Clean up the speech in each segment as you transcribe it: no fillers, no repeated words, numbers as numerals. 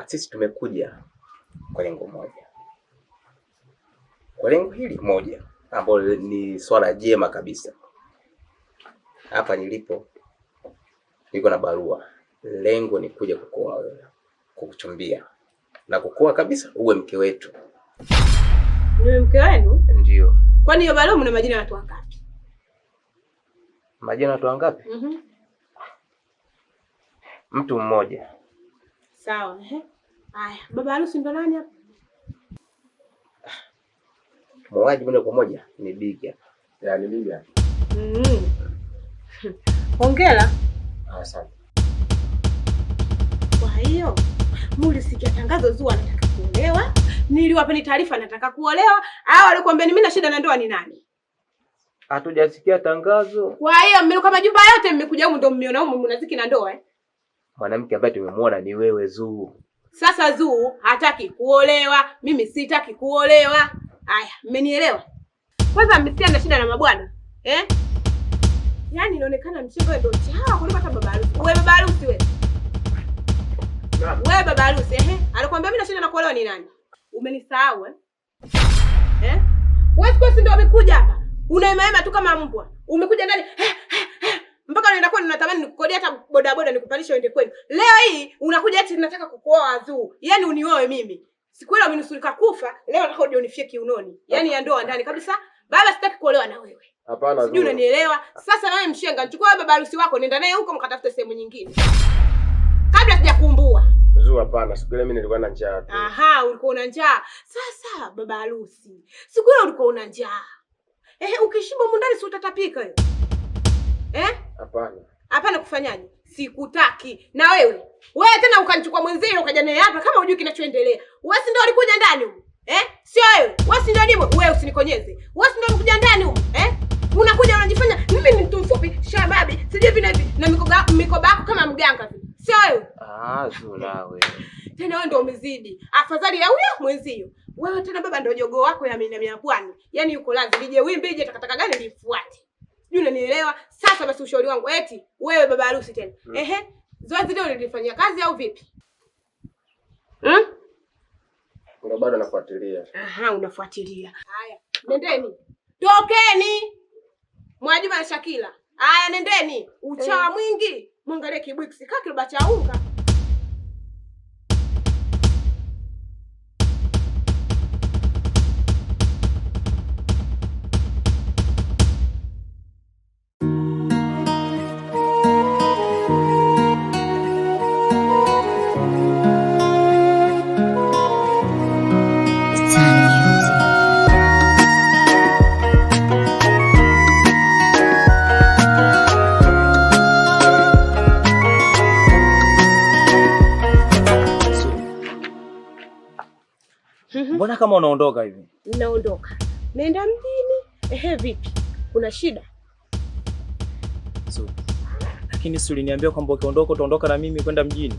Sisi tumekuja kwa lengo moja. Kwa lengo hili moja ambalo ni swala jema kabisa. Hapa nilipo niko na barua. Lengo ni kuja kukuoa wewe, kukuchumbia na kukuoa kabisa uwe mke wetu. Niwe mke wenu? Ndio. Kwani hiyo barua mna majina ya watu wangapi? Majina ya watu wangapi? Mtu mmoja. Sawa, Haya, baba harusi ndo nani hapa? Mwaji moja kwa moja ni Biga. Yaani Biga. Hongera. Asante. Kwa hiyo, mulisikia tangazo Zuu anataka kuolewa, niliwapeni taarifa anataka kuolewa, au alikwambia mimi na shida na ndoa ni nani? Hatujasikia tangazo. Kwa hiyo mmeruka majumba yote mmekuja huko ndio mmeona huko mnaziki na ndoa Mwanamke ambaye tumemwona ni wewe Zuu. Sasa Zuu hataki kuolewa, mimi sitaki kuolewa. Haya, mmenielewa? Kwanza mmesikia na shida na mabwana? Yaani inaonekana mchengo ndio chawa kuliko hata baba harusi. Wewe baba harusi wewe. Wewe baba harusi alikwambia mimi na shida na kuolewa ni nani? Umenisahau Wewe ndio umekuja hapa. Unaemaema tu kama mbwa. Umekuja ndani mpaka unaenda kwenu natamani nikukodea hata boda boda nikupandisha uende kwenu. Leo hii unakuja eti nataka kukuoa Zuu. Yaani unioe mimi. Siku ile umenusurika kufa, leo nataka uje unifie kiunoni. Yaani ya ndoa ndani kabisa. Baba sitaki kuolewa na wewe. Hapana Zuu. Sijui unanielewa. Sasa nawe mshenga, chukua baba harusi wako nenda naye huko mkatafute sehemu nyingine. Kabla sijakumbua. Zuu hapana, siku ile mimi nilikuwa na njaa tu. Ulikuwa una njaa. Sasa baba harusi. Siku ile ulikuwa una njaa. Ukishiba mundani si utatapika wewe. Hapana. Hapana kufanyaje? Sikutaki. Na wewe tena ukanichukua mwenzio ukaja naye hapa kama hujui kinachoendelea. Wewe si ndio ulikuja ndani huko? Sio wewe. Wewe si ndio ndimo? Wewe usinikonyeze. Wewe si ndio ulikuja ndani huko? Unakuja unajifanya mimi ni mtu mfupi, shababi, sije hivi na hivi na mikoba yako kama mganga vile. Sio wewe? Zuu nawe. Tena wewe ndio umezidi. Afadhali ya huyo mwenzio. Wewe tena baba ndio jogoo wako ya mimi na pwani. Yaani yuko lazima lije wimbi ije takataka gani lifuate. Sijui unanielewa? Sasa basi ushauri wangu eti wewe baba harusi tena. Zoezi leo nilifanyia kazi au vipi? Ndio bado nafuatilia. Unafuatilia. Haya, nendeni. Tokeni. Mwajiba na Shakila. Haya nendeni. Uchawa mwingi. Muangalie kibwiksi kaka kiloba cha unga. Mbona kama unaondoka hivi? Naondoka. Naenda mjini. Vipi? Kuna shida? Lakini si uliniambia kwamba ukiondoka utaondoka na mimi kwenda mjini?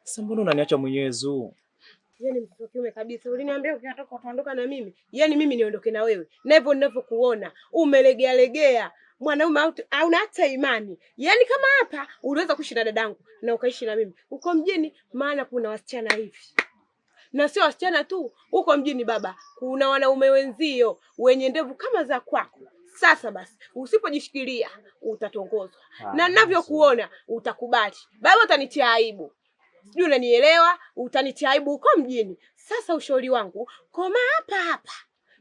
Sasa mbona unaniacha mwenyewe Zuu? Yaani mtoto kiume kabisa. Uliniambia ukiondoka utaondoka na mimi. Yaani mimi niondoke na wewe. Na hivyo ninavyokuona, umelegea legea. Mwanaume hauna hata imani. Yaani kama hapa unaweza kuishi na dadangu na ukaishi na mimi. Uko mjini maana kuna wasichana hivi. Na sio wasichana tu, uko mjini baba, kuna wanaume wenzio wenye ndevu kama za kwako. Sasa basi, usipojishikilia utatongozwa. Na ninavyokuona utakubali. Baba utanitia aibu. Sijui unanielewa? Utanitia aibu uko mjini. Sasa ushauri wangu, koma hapa.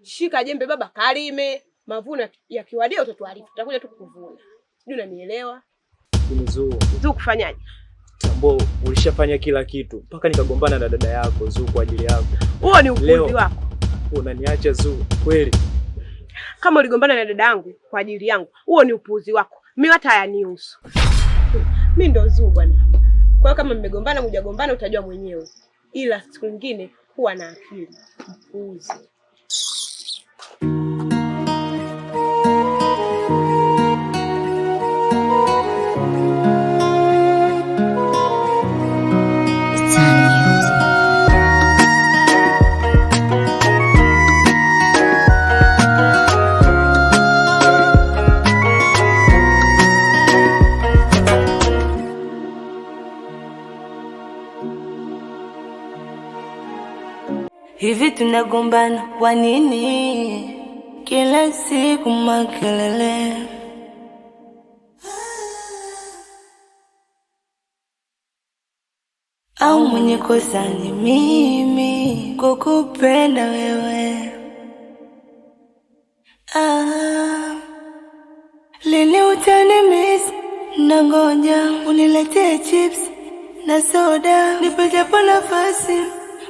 Shika jembe baba kalime. Mavuno yakiwadia utatuarifu. Tutakuja tu kuvuna. Sijui unanielewa? Zuu kufanyaje? Tambo ulishafanya kila kitu mpaka nikagombana na dada yako Zuu kwa ajili yako. Huo ni upuzi wako. Unaniacha Zuu kweli? Kama uligombana na dada yangu kwa ajili yangu, huo ni upuzi wako. Mimi hata hayanihusu. Mimi ndo Zuu bwana. Kwa hiyo kama mmegombana mjagombana utajua mwenyewe. Ila siku nyingine huwa na akili. Upuzi. Hivi tunagombana kwa nini? Kila siku makelele. Au mwenye kosa ni mimi kukupenda wewe? Lini utanimiss? Nangoja uniletee chips na soda, nipe japo nafasi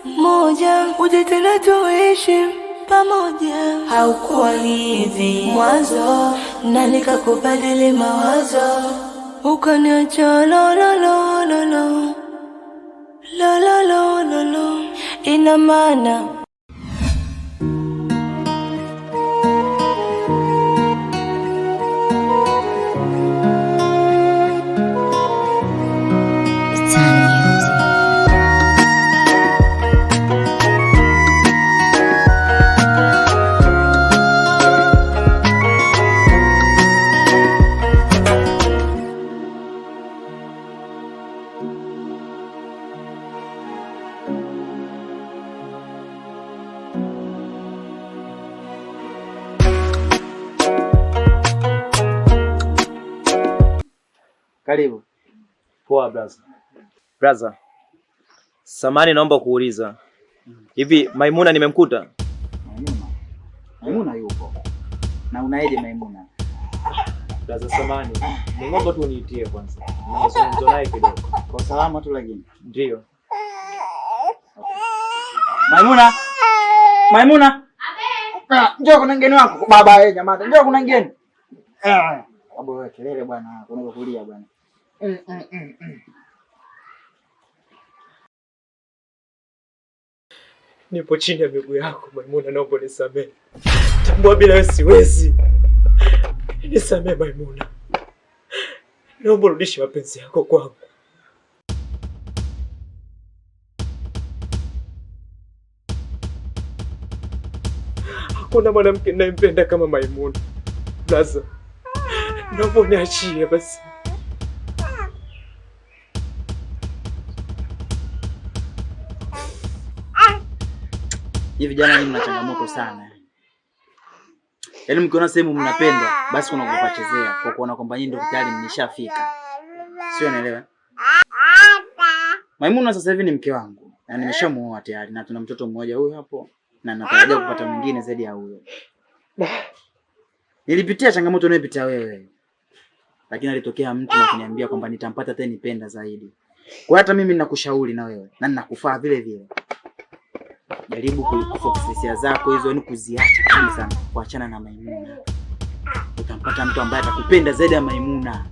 moja, uje tena tuishi pamoja. Haukuwa hivi mwanzo na nikakubadili mawazo, ukaniacha lololololo. Lololololo, ina maana Karibu. Poa brother. Brother. Samani naomba kuuliza. Hivi Maimuna nimemkuta? Maimuna yupo. Na unaeje Maimuna? Brother samani. Ningeomba tu uniitie kwanza. Nazungumza naye kidogo. Kwa salama tu lakini. Ndio. Okay. Maimuna. Maimuna. Njoo kuna ngeni wako. Baba jamaa. Njoo kuna ngeni. Baba wewe kelele bwana. Unaweza kulia bwana. Nipo chini ya miguu yako Maimuna, naomba nisamehe. Tambua bila wewe siwezi. Nisamehe Maimuna. Naomba rudisha mapenzi yako kwangu. Hakuna mwanamke ninayempenda kama Maimuna. Sasa naomba niachie basi. Hivi vijana ni mna changamoto sana. Yaani mkiona sehemu mnapendwa, basi kuna kupachezea kwa kuona kwamba nyinyi ndio tayari mnishafika. Sio, unaelewa? Maimuna sasa hivi ni mke wangu. Na nimeshamuoa tayari na tuna mtoto mmoja huyo hapo na natarajia kupata mwingine zaidi ya huyo. Nilipitia changamoto unayopitia wewe. Lakini alitokea mtu na kuniambia kwamba nitampata tena nipenda zaidi. Kwa hata mimi ninakushauri na wewe na ninakufaa vile vile. Jaribu kufocus hisia zako hizo, yani kuziacha kabisa, kuachana na Maimuna. Utampata mtu ambaye atakupenda zaidi ya Maimuna.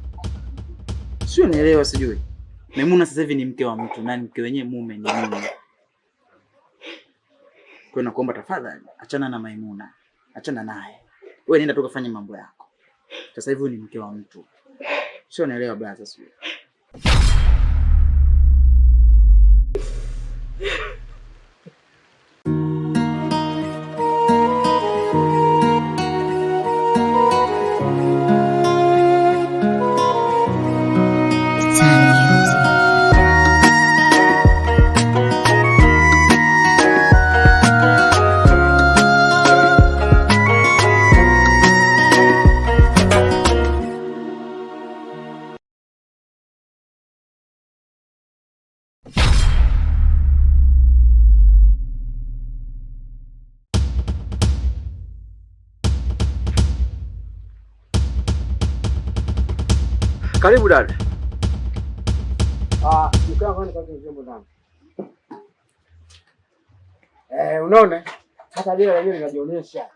Sio, unaelewa sijui? Maimuna sasa hivi ni mke wa mtu na mke wenyewe mume ni mimi. Kwa nakuomba tafadhali, achana na Maimuna. Achana naye. Wewe nenda tu kafanye mambo yako. Sasa hivi ni mke wa mtu. Sio, unaelewa brother sio? Karibu dada. Nikaa kwani kwa jambo ndani. Unaona? Hata jela lenyewe linajionyesha.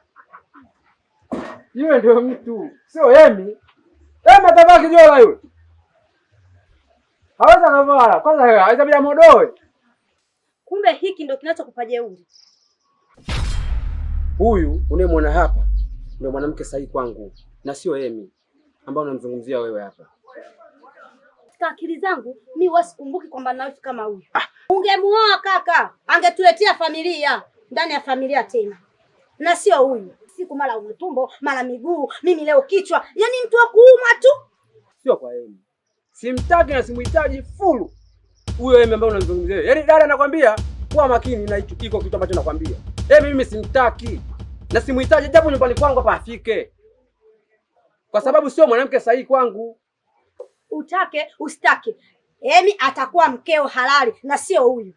Yule ndio mtu, sio Yemi. Matabaki jola yule. Haweza kavaa. Kwanza haweza bila modoe. Kumbe hiki ndio kinachokupa jeuri. Huyu unayemwona hapa ndio mwanamke sahihi kwangu na sio Yemi ambao unamzungumzia wewe hapa. Katika akili zangu mimi wasikumbuki kwamba na kama huyu. Ungemuoa kaka, angetuletea familia, ndani ya familia tena. Na sio huyu. Siku mara umetumbo, mara miguu, mimi leo kichwa. Yaani mtu wa kuuma tu. Sio kwa Yemi. Simtaki na simuhitaji fulu. Huyo Yemi ambao unamzungumzia. Yaani dada anakuambia Kuwa makini na hicho kiko kitu ambacho nakwambia. Mimi simtaki na simuhitaji, japo nyumbani kwangu hapa afike, kwa sababu sio mwanamke sahihi kwangu. Utake usitake, Emi atakuwa mkeo halali na sio huyu.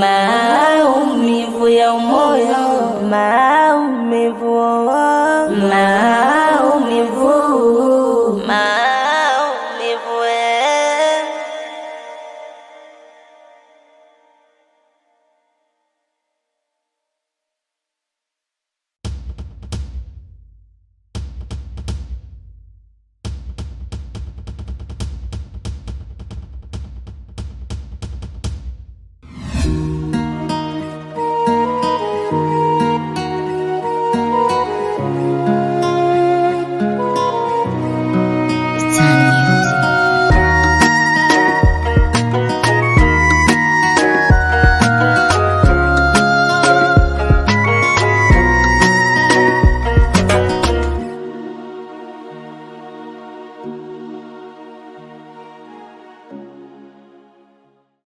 Maumivu ya moyo, maumivu